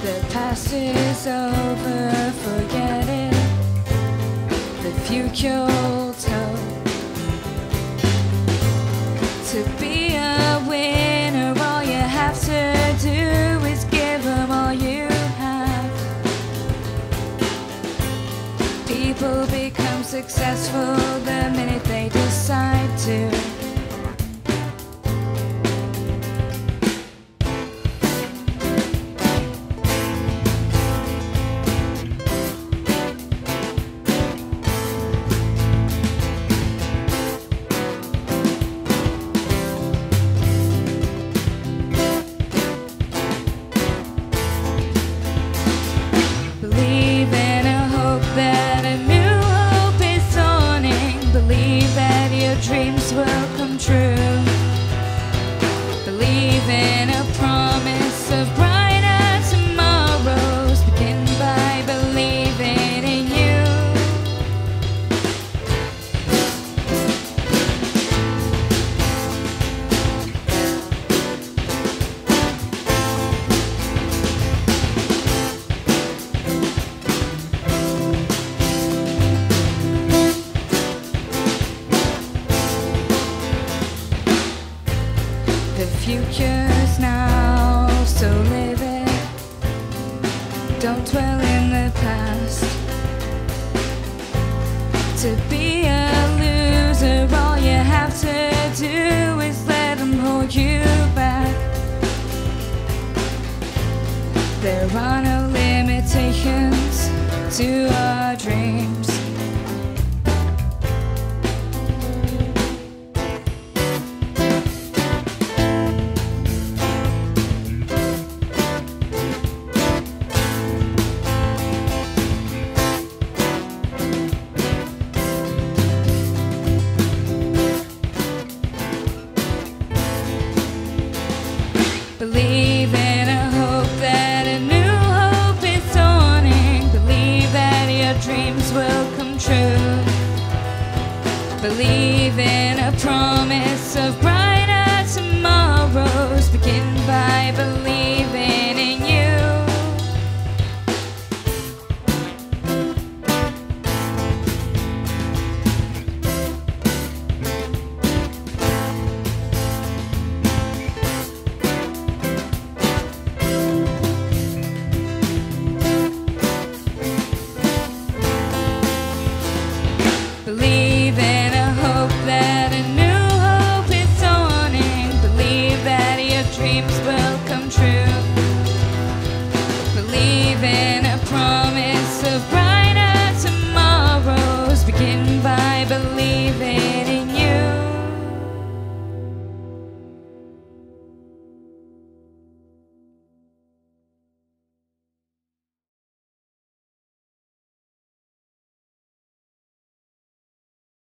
The past is over, forget it. The future holds hope. To be a winner, all you have to do is give them all you have. People become successful the minute they decide to. Believe in a hope that a new hope is dawning. Believe that your dreams will come true. Believe in a promise of brighter tomorrows. Begin by believing in you. The future's now, so live it. Don't dwell in the past. To be a loser, all you have to do is let them hold you back. There are no limitations to our dreams.